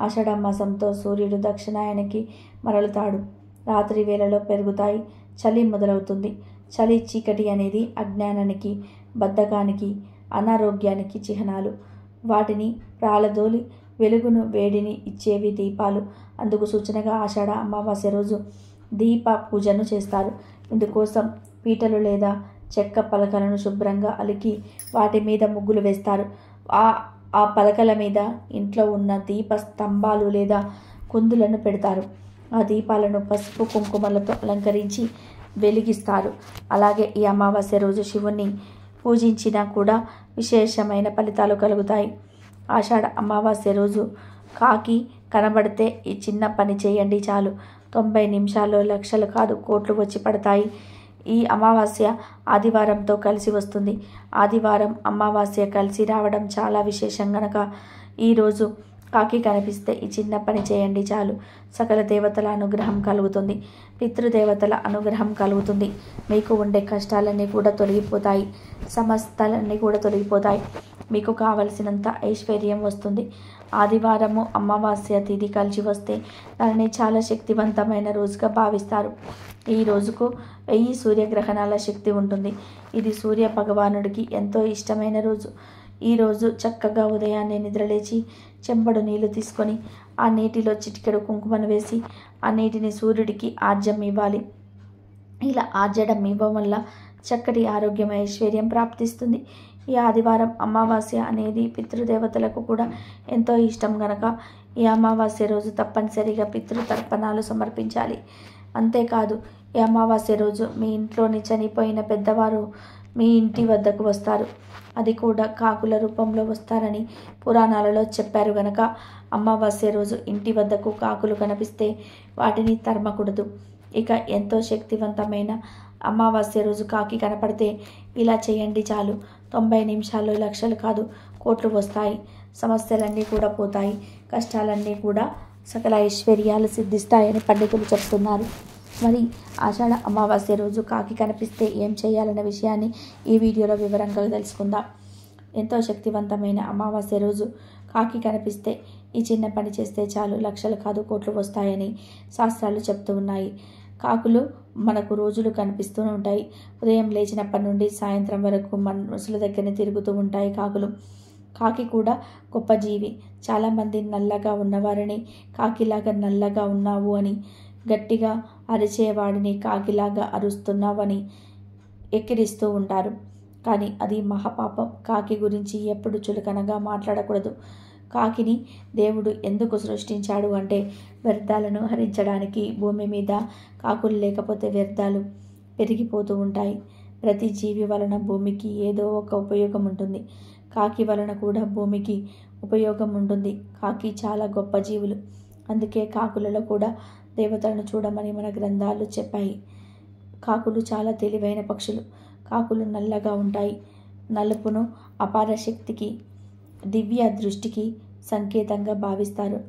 ఆషాఢ మాసంతో సూర్యుడు దక్షిణాయనకి మరలుతాడు. రాత్రి వేళలో పెరుగుతాయి. చలి మొదలవుతుంది. చలి చీకటి అనేది అజ్ఞానానికి, బద్ధకానికి, అనారోగ్యానికి చిహ్నాలు. వాటిని ప్రాళదోలి వెలుగును వేడిని ఇచ్చేవి దీపాలు. అందుకు సూచనగా ఆషాఢ అమావాస్య రోజు దీప పూజను చేస్తారు. ఇందుకోసం పీటలు లేదా చెక్క పలకలను శుభ్రంగా అలికి వాటి మీద ముగ్గులు వేస్తారు. ఆ పలకల మీద ఇంట్లో ఉన్న దీప స్తంభాలు లేదా కుందులను పెడతారు. ఆ దీపాలను పసుపు కుంకుమలతో అలంకరించి వెలిగిస్తారు. అలాగే ఈ అమావాస్య రోజు శివుణ్ణి పూజించినా కూడా విశేషమైన ఫలితాలు కలుగుతాయి. ఆషాఢ అమావాస్య రోజు కాకి కనబడితే ఈ చిన్న పని చేయండి చాలు. 90 నిమిషాల్లో లక్షలు కాదు కోట్లు వచ్చి పడతాయి. ఈ అమావాస్య ఆదివారంతో కలిసి వస్తుంది. ఆదివారం అమావాస్య కలిసి రావడం చాలా విశేషం గనక ఈరోజు కాకి కనిపిస్తే ఈ చిన్న పని చేయండి చాలు. సకల దేవతల అనుగ్రహం కలుగుతుంది. పితృదేవతల అనుగ్రహం కలుగుతుంది. మీకు ఉండే కష్టాలన్నీ కూడా తొలగిపోతాయి. సమస్తలన్నీ కూడా తొలగిపోతాయి. మీకు కావలసినంత ఐశ్వర్యం వస్తుంది. ఆదివారము అమావాస్య తిథి కలిసి వస్తే దానిని చాలా శక్తివంతమైన రోజుగా భావిస్తారు. ఈ రోజుకు 1000 సూర్యగ్రహణాల శక్తి ఉంటుంది. ఇది సూర్య భగవానుడికి ఎంతో ఇష్టమైన రోజు. ఈరోజు చక్కగా ఉదయాన్నే నిద్రలేచి చెంబడు నీళ్లు తీసుకొని ఆ నీటిలో చిటికెడు కుంకుమను వేసి ఆ నీటిని సూర్యుడికి ఆర్జం ఇవ్వాలి. ఇలా ఆర్జడం ఇవ్వడం వల్ల చక్కటి ఆరోగ్యం, ఐశ్వర్యం ప్రాప్తిస్తుంది. ఈ ఆదివారం అమావాస్య అనేది పితృదేవతలకు కూడా ఎంతో ఇష్టం గనక ఈ అమావాస్య రోజు తప్పనిసరిగా పితృతర్పణాలు సమర్పించాలి. అంతేకాదు ఈ అమావాస్య రోజు మీ ఇంట్లోని చనిపోయిన పెద్దవారు మీ ఇంటి వద్దకు వస్తారు. అది కూడా కాకుల రూపంలో వస్తారని పురాణాలలో చెప్పారు గనక అమావాస్య రోజు ఇంటి వద్దకు కాకులు కనిపిస్తే వాటిని తరమకూడదు. ఇక ఎంతో శక్తివంతమైన అమావాస్య రోజు కాకి కనపడితే ఇలా చేయండి చాలు. 90 నిమిషాల్లో లక్షలు కాదు కోట్లు వస్తాయి. సమస్యలన్నీ కూడా పోతాయి. కష్టాలన్నీ కూడా సకల ఐశ్వర్యాలు సిద్ధిస్తాయని పండితులు చెప్తున్నారు. మరి ఆషాఢ అమావాస్య రోజు కాకి కనిపిస్తే ఏం చేయాలన్న విషయాన్ని ఈ వీడియోలో వివరంగా తెలుసుకుందాం. ఎంతో శక్తివంతమైన అమావాస్య రోజు కాకి కనిపిస్తే ఈ చిన్న పని చేస్తే చాలు, లక్షలు కాదు కోట్లు వస్తాయని శాస్త్రాలు చెప్తూ ఉన్నాయి. కాకులు మనకు రోజులు కనిపిస్తూ ఉంటాయి. ఉదయం లేచినప్పటి నుండి సాయంత్రం వరకు మనుషుల దగ్గరనే తిరుగుతూ ఉంటాయి కాకులు. కాకి కూడా గొప్ప జీవి. చాలామంది నల్లగా ఉన్నవారిని కాకిలాగా నల్లగా ఉన్నావు అని, గట్టిగా అరిచేవాడిని కాకిలాగా అరుస్తున్నావని ఎక్కిరిస్తూ ఉంటారు. కానీ అది మహాపాపం. కాకి గురించి ఎప్పుడు చులకనగా మాట్లాడకూడదు. కాకిని దేవుడు ఎందుకు సృష్టించాడు అంటే వ్యర్థాలను హరించడానికి. భూమి మీద కాకులు లేకపోతే వ్యర్థాలు పెరిగిపోతూ ఉంటాయి. ప్రతి జీవి వలన భూమికి ఏదో ఒక ఉపయోగం ఉంటుంది. కాకి వలన కూడా భూమికి ఉపయోగం ఉంటుంది. కాకి చాలా గొప్ప జీవులు. అందుకే కాకులలో కూడా దేవతలను చూడమని మన గ్రంథాలు చెప్పాయి. కాకులు చాలా తెలివైన పక్షులు. కాకులు నల్లగా ఉంటాయి. నలుపును అపార శక్తికి, దివ్య దృష్టికి సంకేతంగా భావిస్తారు.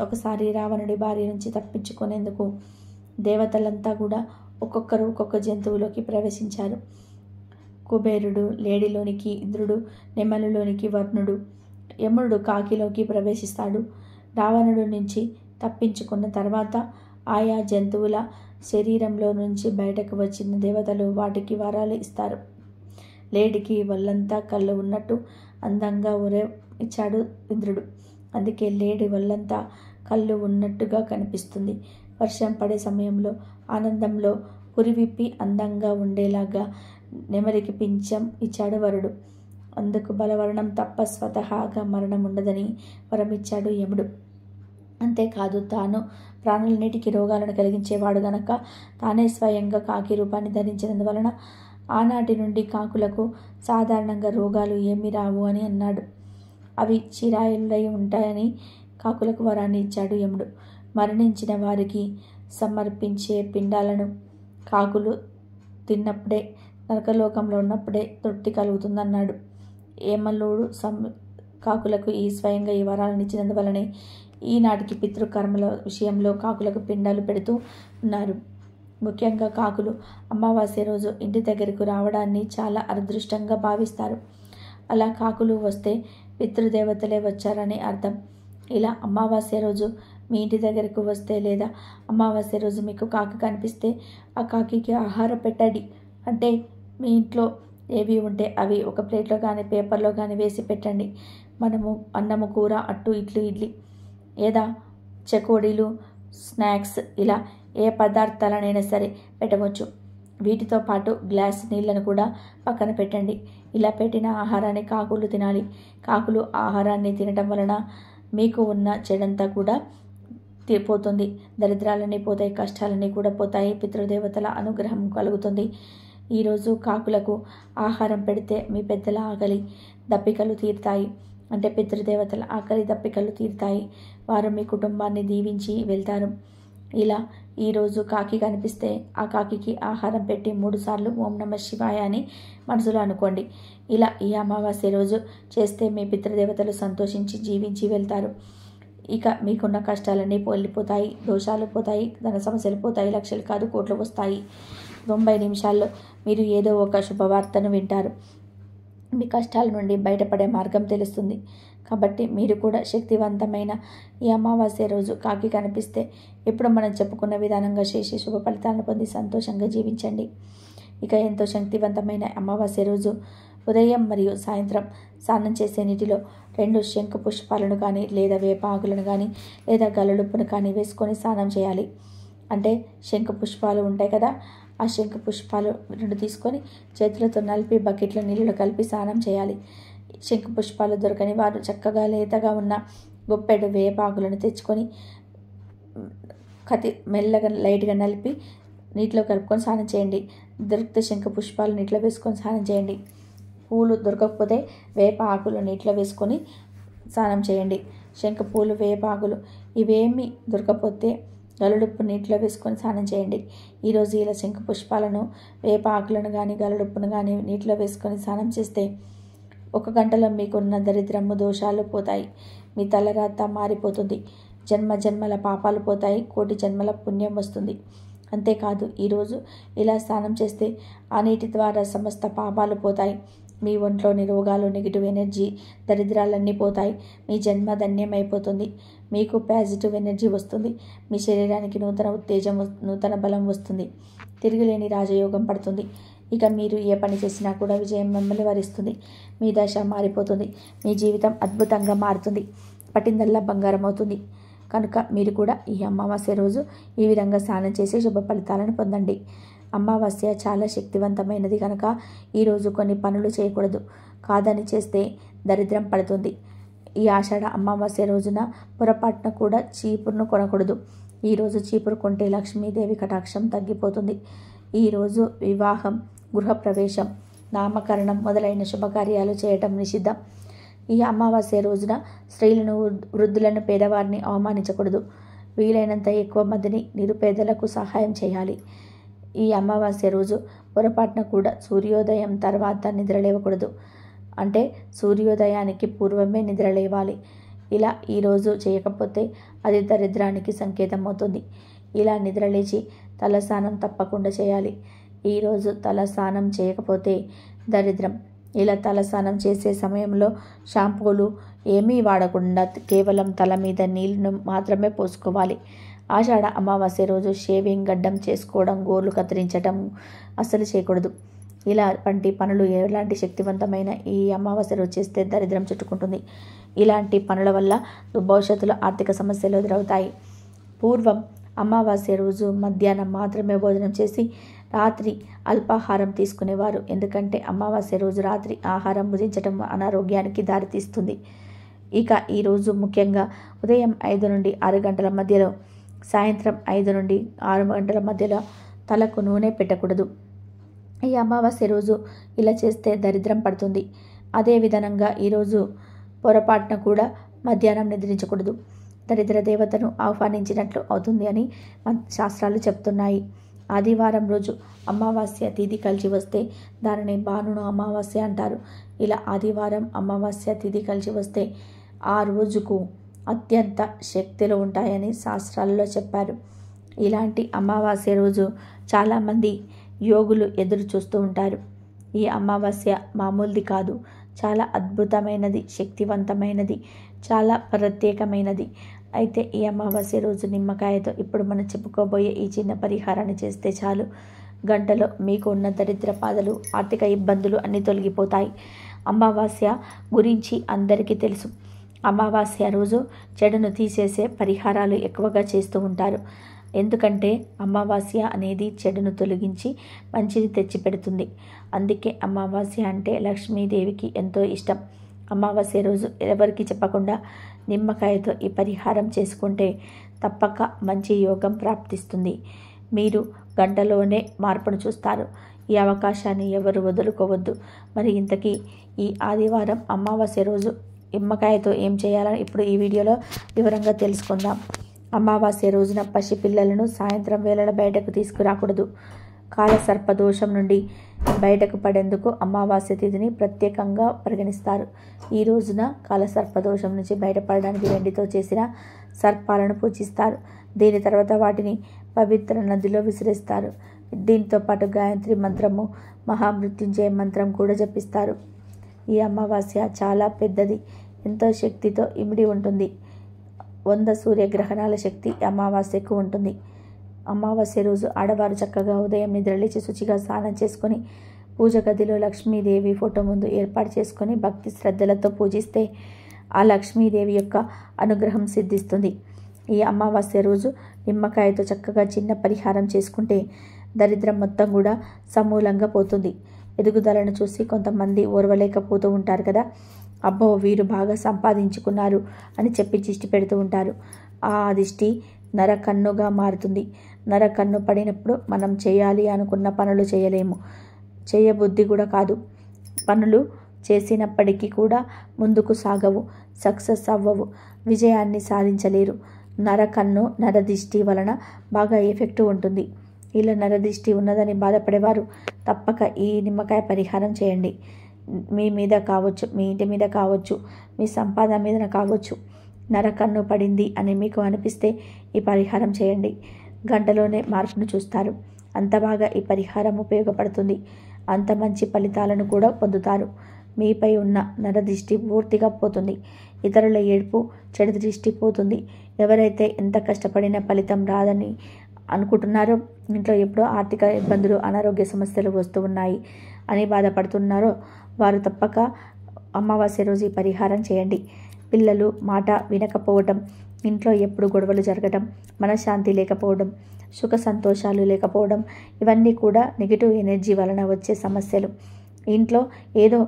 ఒకసారి రావణుడి భార్య నుంచి తప్పించుకునేందుకు దేవతలంతా కూడా ఒక్కొక్కరు ఒక్కొక్క జంతువులోకి ప్రవేశించారు. కుబేరుడు లేడిలోనికి, ఇంద్రుడు నెమలిలోనికి, వర్ణుడు, యముడు కాకిలోకి ప్రవేశిస్తాడు. రావణుడు నుంచి తప్పించుకున్న తర్వాత ఆయా జంతువుల శరీరంలో నుంచి బయటకు వచ్చిన దేవతలు వాటికి వరాలు ఇస్తారు. లేడికి వల్లంతా కళ్ళు ఉన్నట్టు అందంగా ఇచ్చాడు ఇంద్రుడు. అందుకే లేడి వల్లంతా కళ్ళు ఉన్నట్టుగా కనిపిస్తుంది. వర్షం పడే సమయంలో ఆనందంలో పురివిప్పి అందంగా ఉండేలాగా నెమలికి పింఛం ఇచ్చాడు వరుడు. అందుకు బలవరణం తప్ప స్వతహాగా మరణం ఉండదని వరమిచ్చాడు యముడు. అంతేకాదు, తాను ప్రాణులన్నిటికీ రోగాలను కలిగించేవాడు గనక తానే స్వయంగా కాకి రూపాన్ని ధరించినందువలన ఆనాటి నుండి కాకులకు సాధారణంగా రోగాలు ఏమీ రావు అని అన్నాడు. అవి చిరాయులై ఉంటాయని కాకులకు వరాన్ని ఇచ్చాడు యముడు. మరణించిన వారికి సమర్పించే పిండాలను కాకులు తిన్నప్పుడే, నరకలోకంలో ఉన్నప్పుడే తృప్తి కలుగుతుందన్నాడు. ఏమల్లుడు కాకులకు స్వయంగా ఈ వరాలను ఇచ్చినందువలనే ఈనాటికి పితృకర్మల విషయంలో కాకులకు పిండాలు పెడుతూ ఉన్నారు. ముఖ్యంగా కాకులు అమావాస్య రోజు ఇంటి దగ్గరకు రావడాన్ని చాలా అదృష్టంగా భావిస్తారు. అలా కాకులు వస్తే పితృదేవతలే వచ్చారని అర్థం. ఇలా అమావాస్య రోజు మీ ఇంటి దగ్గరకు వస్తే లేదా అమావాస్య రోజు మీకు కాకి కనిపిస్తే ఆ కాకికి ఆహారం పెట్టండి. అంటే మీ ఇంట్లో ఏవి ఉంటే అవి ఒక ప్లేట్లో కానీ పేపర్లో కానీ వేసి పెట్టండి. మనము అన్నము, కూర, అట్టు, ఇడ్లీ లేదా చెకోడీలు, స్నాక్స్ ఇలా ఏ పదార్థాలనైనా సరే పెట్టవచ్చు. వీటితో పాటు గ్లాస్ నీళ్లను కూడా పక్కన పెట్టండి. ఇలా పెట్టిన ఆహారాన్ని కాకులు తినాలి. కాకులు ఆహారాన్ని తినటం వలన మీకు ఉన్న చెడంతా కూడా పోతుంది. దరిద్రాలన్నీ పోతాయి, కష్టాలన్నీ కూడా పోతాయి. పితృదేవతల అనుగ్రహం కలుగుతుంది. ఈరోజు కాకులకు ఆహారం పెడితే మీ పెద్దల ఆకలి దప్పికలు తీరుతాయి. అంటే పితృదేవతల ఆకలి దప్పికలు తీరుతాయి. వారు మీ కుటుంబాన్ని దీవించి వెళ్తారు. ఇలా ఈరోజు కాకి కనిపిస్తే ఆ కాకికి ఆహారం పెట్టి 3 సార్లు ఓం నమః శివాయ అని మనసులో అనుకోండి. ఇలా ఈ అమావాస్య రోజు చేస్తే మీ పితృదేవతలు సంతోషించి జీవించి వెళ్తారు. ఇక మీకున్న కష్టాలన్నీ వెళ్ళిపోతాయి, దోషాలు పోతాయి, ధన సమస్యలు పోతాయి, లక్షలు కాదు కోట్లు వస్తాయి. 90 నిమిషాల్లో మీరు ఏదో ఒక శుభవార్తను వింటారు. మీ కష్టాల నుండి బయటపడే మార్గం తెలుస్తుంది. కాబట్టి మీరు కూడా శక్తివంతమైన ఈ అమావాస్య రోజు కాకి కనిపిస్తే ఇప్పుడు మనం చెప్పుకున్న విధానంగా చేసి శుభ ఫలితాలను పొంది సంతోషంగా జీవించండి. ఇక ఎంతో శక్తివంతమైన అమావాస్య రోజు ఉదయం మరియు సాయంత్రం స్నానం చేసే నీటిలో 2 శంఖ పుష్పాలను కానీ లేదా వేప ఆకులను కానీ లేదా గలడుప్పును కానీ వేసుకొని స్నానం చేయాలి. అంటే శంఖ పుష్పాలు ఉంటాయి కదా, ఆ శంఖ పుష్పాలు 2 తీసుకొని చేతులతో నలిపి బకెట్లో నీళ్ళలో కలిపి స్నానం చేయాలి. శంఖ పుష్పాలు దొరకని వారు చక్కగా లేతగా ఉన్న గుప్పెడు వేపాకులను తెచ్చుకొని మెల్లగా లైట్గా నలిపి నీటిలో కలుపుకొని స్నానం చేయండి. దొరికితే శంఖ పుష్పాలు నీటిలో వేసుకొని స్నానం చేయండి. పూలు దొరకకపోతే వేప ఆకులు నీటిలో వేసుకొని స్నానం చేయండి. శంఖ పూలు, వేప ఆకులు ఇవేమీ దొరకకపోతే గలడుప్పు నీటిలో వేసుకొని స్నానం చేయండి. ఈరోజు ఇలా శంఖ పుష్పాలను, వేప ఆకులను కానీ గలడుప్పును కానీ నీటిలో వేసుకొని స్నానం చేస్తే 1 గంటలో మీకున్న దరిద్రము, దోషాలు పోతాయి. మీ తలరాత మారిపోతుంది. జన్మ జన్మల పాపాలు పోతాయి. కోటి జన్మల పుణ్యం వస్తుంది. అంతేకాదు, ఈరోజు ఇలా స్నానం చేస్తే ఆ నీటి ద్వారా సమస్త పాపాలు పోతాయి. మీ ఒంట్లోని రోగాలు, నెగిటివ్ ఎనర్జీ, దరిద్రాలన్నీ పోతాయి. మీ జన్మ ధన్యమైపోతుంది. మీకు పాజిటివ్ ఎనర్జీ వస్తుంది. మీ శరీరానికి నూతన ఉత్తేజం, నూతన బలం వస్తుంది. తిరుగులేని రాజయోగం పడుతుంది. ఇక మీరు ఏ పని చేసినా కూడా విజయం మిమ్మల్ని వరిస్తుంది. మీ దశ మారిపోతుంది. మీ జీవితం అద్భుతంగా మారుతుంది. పట్టిందల్లా బంగారం అవుతుంది. కనుక మీరు కూడా ఈ అమావాస్య రోజు ఈ విధంగా స్నానం చేసి శుభ ఫలితాలను పొందండి. అమావాస్య చాలా శక్తివంతమైనది కనుక ఈరోజు కొన్ని పనులు చేయకూడదు. కాదని చేస్తే దరిద్రం పడుతుంది. ఈ ఆషాఢ అమావాస్య రోజున పొరపాటున కూడా చీపురును కొనకూడదు. ఈరోజు చీపురు కొంటే లక్ష్మీదేవి కటాక్షం తగ్గిపోతుంది. ఈరోజు వివాహం, గృహప్రవేశం, నామకరణం మొదలైన శుభకార్యాలు చేయటం నిషిద్ధం. ఈ అమావాస్య రోజున స్త్రీలను, వృద్ధులను, పేదవారిని అవమానించకూడదు. వీలైనంత ఎక్కువ మందిని నిరుపేదలకు సహాయం చేయాలి. ఈ అమావాస్య రోజు పొరపాటున కూడా సూర్యోదయం తర్వాత నిద్రలేవకూడదు. అంటే సూర్యోదయానికి పూర్వమే నిద్రలేవాలి. ఇలా ఈరోజు చేయకపోతే అది దరిద్రానికి సంకేతం అవుతుంది. ఇలా నిద్రలేచి తలస్నానం తప్పకుండా చేయాలి. ఈరోజు తలస్నానం చేయకపోతే దరిద్రం. ఇలా తలస్నానం చేసే సమయంలో షాంపూలు ఏమీ వాడకుండా కేవలం తల మీద నీళ్లను మాత్రమే పోసుకోవాలి. ఆషాఢ అమావాస్య రోజు షేవింగ్, గడ్డం చేసుకోవడం, గోర్లు కత్తిరించడం అస్సలు చేయకూడదు. ఇలా వంటి పనులు ఎలాంటి శక్తివంతమైన ఈ అమావాస్య రోజు చేస్తే దరిద్రం చుట్టుకుంటుంది. ఇలాంటి పనుల వల్ల భవిష్యత్తులో ఆర్థిక సమస్యలు ఎదురవుతాయి. పూర్వం అమావాస్య రోజు మధ్యాహ్నం మాత్రమే భోజనం చేసి రాత్రి అల్పాహారం తీసుకునేవారు. ఎందుకంటే అమావాస్య రోజు రాత్రి ఆహారం భుజించడం అనారోగ్యానికి దారితీస్తుంది. ఇక ఈరోజు ముఖ్యంగా ఉదయం 5 నుండి 6 గంటల మధ్యలో, సాయంత్రం 5 నుండి 6 గంటల మధ్యలో తలకు నూనె పెట్టకూడదు. ఈ అమావాస్య రోజు ఇలా చేస్తే దరిద్రం పడుతుంది. అదేవిధంగా ఈరోజు పొరపాటున కూడా మధ్యాహ్నం నిద్రించకూడదు. దరిద్ర దేవతను ఆహ్వానించినట్లు అవుతుంది అని శాస్త్రాలు చెప్తున్నాయి. ఆదివారం రోజు అమావాస్య తిథి కలిసి వస్తే దానిని భానును అమావాస్య అంటారు. ఇలా ఆదివారం అమావాస్య తిథి కలిసి వస్తే ఆ రోజుకు అత్యంత శక్తులు ఉంటాయని శాస్త్రాలలో చెప్పారు. ఇలాంటి అమావాస్య రోజు చాలామంది యోగులు ఎదురు చూస్తూ ఉంటారు. ఈ అమావాస్య మామూలుది కాదు, చాలా అద్భుతమైనది, శక్తివంతమైనది, చాలా ప్రత్యేకమైనది. అయితే ఈ అమావాస్య రోజు నిమ్మకాయతో ఇప్పుడు మనం చెప్పుకోబోయే ఈ చిన్న పరిహారాన్ని చేస్తే చాలు, గంటలో మీకు ఉన్న దరిద్ర బాధలు, ఆర్థిక ఇబ్బందులు అన్నీ తొలగిపోతాయి. అమావాస్య గురించి అందరికీ తెలుసు. అమావాస్య రోజు చెడును తీసేసే పరిహారాలు ఎక్కువగా చేస్తూ ఉంటారు. ఎందుకంటే అమావాస్య అనేది చెడును తొలగించి మంచిని తెచ్చిపెడుతుంది. అందుకే అమావాస్య అంటే లక్ష్మీదేవికి ఎంతో ఇష్టం. అమావాస్య రోజు ఎవరికి చెప్పకుండా నిమ్మకాయతో ఈ పరిహారం చేసుకుంటే తప్పక మంచి యోగం ప్రాప్తిస్తుంది. మీరు గంటలోనే మార్పును చూస్తారు. ఈ అవకాశాన్ని ఎవరు వదులుకోవద్దు. మరి ఇంతకీ ఈ ఆదివారం అమావాస్య రోజు నిమ్మకాయతో ఏం చేయాలని ఇప్పుడు ఈ వీడియోలో వివరంగా తెలుసుకుందాం. అమావాస్య రోజున పసిపిల్లలను సాయంత్రం వేళల బయటకు తీసుకురాకూడదు. కాలసర్పదోషం నుండి బయటకు పడేందుకు అమావాస్య తిథిని ప్రత్యేకంగా పరిగణిస్తారు. ఈ రోజున కాలసర్పదోషం నుంచి బయటపడడానికి వెండితో చేసిన సర్పాలను పూజిస్తారు. దీని తర్వాత వాటిని పవిత్ర నదిలో విసిరేస్తారు. దీంతో పాటు గాయత్రి మంత్రము, మహామృత్యుంజయ మంత్రం కూడా జపిస్తారు. ఈ అమావాస్య చాలా పెద్దది, ఎంతో శక్తితో ఇమిడి ఉంటుంది. 100 సూర్యగ్రహణాల శక్తి అమావాస్యకు ఉంటుంది. అమావాస్య రోజు ఆడవారు చక్కగా ఉదయం నిద్రలేచి శుచిగా స్నానం చేసుకొని పూజ గదిలో లక్ష్మీదేవి ఫోటో ముందు ఏర్పాటు చేసుకొని భక్తి శ్రద్ధలతో పూజిస్తే ఆ లక్ష్మీదేవి యొక్క అనుగ్రహం సిద్ధిస్తుంది. ఈ అమావాస్య రోజు నిమ్మకాయతో చక్కగా చిన్న పరిహారం చేసుకుంటే దరిద్రం మొత్తం కూడా సమూలంగా పోతుంది. ఎదుగుదలను చూసి కొంతమంది ఓర్వలేకపోతూ ఉంటారు కదా. అబ్బో వీరు బాగా సంపాదించుకున్నారు అని చెప్పి దిష్టి పెడుతూ ఉంటారు. ఆ దిష్టి నరకన్నుగా మారుతుంది. నరకన్ను పడినప్పుడు మనం చేయాలి అనుకున్న పనులు చేయలేము, చేయబుద్ధి కూడా కాదు. పనులు చేసినప్పటికీ కూడా ముందుకు సాగవు, సక్సెస్ అవ్వవు, విజయాన్ని సాధించలేరు. నరకన్ను, నరదిష్టి వలన బాగా ఎఫెక్ట్ ఉంటుంది. ఇలా నరదిష్టి ఉన్నదని బాధపడేవారు తప్పక ఈ నిమ్మకాయ పరిహారం చేయండి. మీ మీద కావచ్చు, మీ ఇంటి మీద కావచ్చు, మీ సంపాదన మీద కావచ్చు, నరకన్ను పడింది అని మీకు అనిపిస్తే ఈ పరిహారం చేయండి. గంటలోనే మార్పును చూస్తారు. అంత బాగా ఈ పరిహారం ఉపయోగపడుతుంది. అంత మంచి ఫలితాలను కూడా పొందుతారు. మీపై ఉన్న నరదిష్టి పూర్తిగా పోతుంది. ఇతరుల ఏడుపు, చెడు దృష్టి పోతుంది. ఎవరైతే ఎంత కష్టపడినా ఫలితం రాదని అనుకుంటున్నారో, ఇంట్లో ఎప్పుడో ఆర్థిక ఇబ్బందులు, అనారోగ్య సమస్యలు వస్తూ ఉన్నాయి అని బాధపడుతున్నారో వారు తప్పక అమావాస్య రోజు ఈ పరిహారం చేయండి. పిల్లలు మాట వినకపోవటం, ఇంట్లో ఎప్పుడు గొడవలు జరగటం, మనశ్శాంతి లేకపోవడం, సుఖ సంతోషాలు లేకపోవడం, ఇవన్నీ కూడా నెగిటివ్ ఎనర్జీ వలన వచ్చే సమస్యలు. ఇంట్లో ఏదో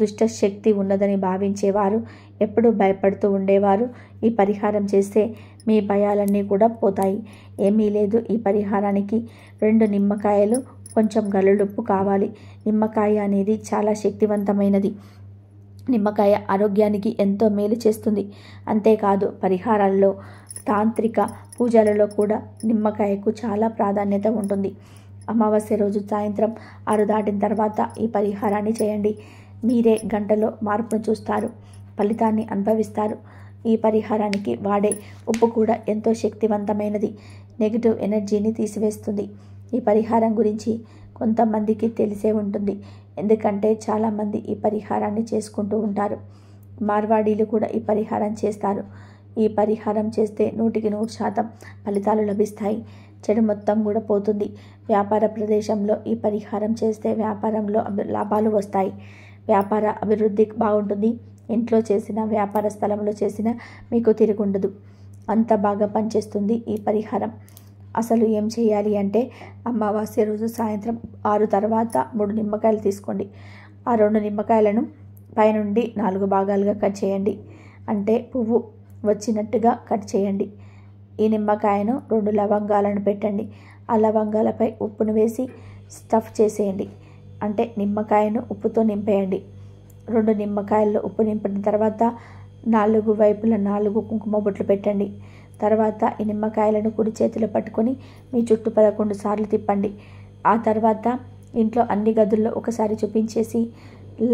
దుష్ట శక్తి ఉన్నదని భావించేవారు, ఎప్పుడూ భయపడుతూ ఉండేవారు ఈ పరిహారం చేస్తే మీ భయాలన్నీ కూడా పోతాయి. ఏమీ లేదు, ఈ పరిహారానికి 2 నిమ్మకాయలు, కొంచెం గల్లులుప్పు కావాలి. నిమ్మకాయ అనేది చాలా శక్తివంతమైనది. నిమ్మకాయ ఆరోగ్యానికి ఎంతో మేలు చేస్తుంది. అంతేకాదు పరిహారాల్లో, తాంత్రిక పూజలలో కూడా నిమ్మకాయకు చాలా ప్రాధాన్యత ఉంటుంది. అమావాస్య రోజు సాయంత్రం 6 దాటిన తర్వాత ఈ పరిహారాన్ని చేయండి. మీరే గంటలో మార్పును చూస్తారు, ఫలితాన్ని అనుభవిస్తారు. ఈ పరిహారానికి వాడే ఉప్పు కూడా ఎంతో శక్తివంతమైనది, నెగిటివ్ ఎనర్జీని తీసివేస్తుంది. ఈ పరిహారం గురించి కొంతమందికి తెలిసే ఉంటుంది, ఎందుకంటే చాలామంది ఈ పరిహారాన్ని చేసుకుంటూ ఉంటారు. మార్వాడీలు కూడా ఈ పరిహారం చేస్తారు. ఈ పరిహారం చేస్తే 100% ఫలితాలు లభిస్తాయి. చెడు మొత్తం కూడా పోతుంది. వ్యాపార ప్రదేశంలో ఈ పరిహారం చేస్తే వ్యాపారంలో లాభాలు వస్తాయి. వ్యాపార అభివృద్ధి బాగుంటుంది. ఇంట్లో చేసిన, వ్యాపార స్థలంలో చేసిన మీకు తిరుగుండదు. అంత బాగా పనిచేస్తుంది ఈ పరిహారం. అసలు ఏం చేయాలి అంటే, అమావాస్య రోజు సాయంత్రం 6 తర్వాత 3 నిమ్మకాయలు తీసుకోండి. ఆ 2 నిమ్మకాయలను పైనుండి 4 భాగాలుగా కట్ చేయండి. అంటే పువ్వు వచ్చినట్టుగా కట్ చేయండి. ఈ నిమ్మకాయను 2 లవంగాలను పెట్టండి. ఆ లవంగాలపై ఉప్పును వేసి స్టఫ్ చేసేయండి. అంటే నిమ్మకాయను ఉప్పుతో నింపేయండి. 2 నిమ్మకాయల్లో ఉప్పు నింపిన తర్వాత 4 వైపులా 4 కుంకుమ బొట్లు పెట్టండి. తర్వాత ఈ నిమ్మకాయలను కుడి చేతిలో పట్టుకొని మీ చుట్టూ 11 సార్లు తిప్పండి. ఆ తర్వాత ఇంట్లో అన్ని గదుల్లో ఒకసారి చూపించేసి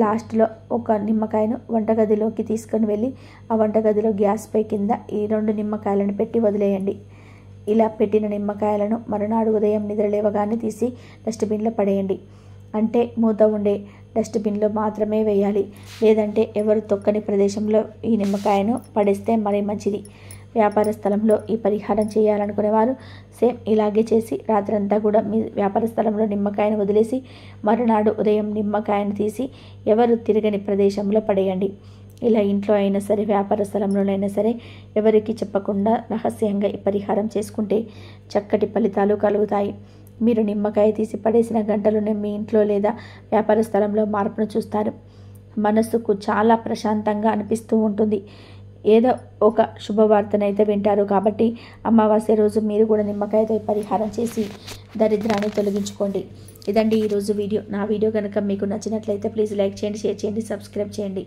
లాస్ట్లో ఒక నిమ్మకాయను వంటగదిలోకి తీసుకొని వెళ్ళి ఆ వంటగదిలో గ్యాస్ పై కింద ఈ 2 నిమ్మకాయలను పెట్టి వదిలేయండి. ఇలా పెట్టిన నిమ్మకాయలను మరునాడు ఉదయం నిద్రలేవగానే తీసి డస్ట్బిన్లో పడేయండి. అంటే మూత ఉండే డస్ట్బిన్లో మాత్రమే వేయాలి. లేదంటే ఎవరు తొక్కని ప్రదేశంలో ఈ నిమ్మకాయను పడేస్తే మరీ మంచిది. వ్యాపార స్థలంలో ఈ పరిహారం చేయాలనుకునేవారు సేమ్ ఇలాగే చేసి రాత్రంతా కూడా మీ వ్యాపార స్థలంలో నిమ్మకాయను వదిలేసి మరునాడు ఉదయం నిమ్మకాయను తీసి ఎవరు తిరగని ప్రదేశంలో పడేయండి. ఇలా ఇంట్లో అయినా సరే, వ్యాపార స్థలంలోనైనా సరే ఎవరికి చెప్పకుండా రహస్యంగా ఈ పరిహారం చేసుకుంటే చక్కటి ఫలితాలు కలుగుతాయి. మీరు నిమ్మకాయ తీసి పడేసిన గంటలోనే మీ ఇంట్లో లేదా వ్యాపార స్థలంలో మార్పును చూస్తారు. మనసుకు చాలా ప్రశాంతంగా అనిపిస్తూ ఉంటుంది. ఏదో ఒక శుభవార్తనైతే వింటారు. కాబట్టి అమావాస్య రోజు మీరు కూడా నిమ్మకాయతో పరిహారం చేసి దరిద్రాన్ని తొలగించుకోండి. ఇదండి ఈరోజు వీడియో. నా వీడియో కనుక మీకు నచ్చినట్లయితే ప్లీజ్ లైక్ చేయండి, షేర్ చేయండి, సబ్స్క్రైబ్ చేయండి.